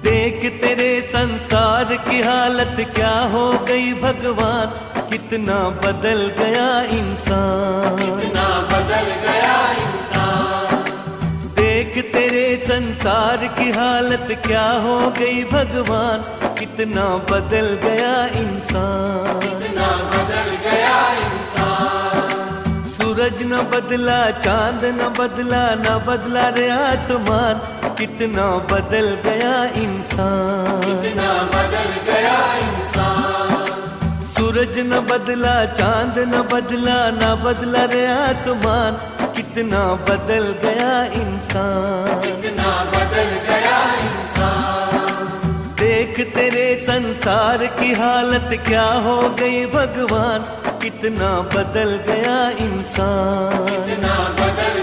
देख तेरे संसार की हालत क्या हो गई भगवान, कितना बदल गया इंसान, कितना बदल गया इंसान। देख तेरे संसार की हालत क्या हो गई भगवान, कितना बदल गया इंसान, कितना बदल गया इंसान। सूरज न बदला, चांद न बदला, न बदला रे आसमान, कितना बदल गया इंसान, कितना बदल गया इंसान। सूरज न बदला, चांद न बदला, न बदला रे आसमान, कितना बदल गया इंसान, कितना बदल गया इंसान। देख तेरे संसार की हालत क्या हो गई भगवान, कितना बदल गया इंसान, कितना बदल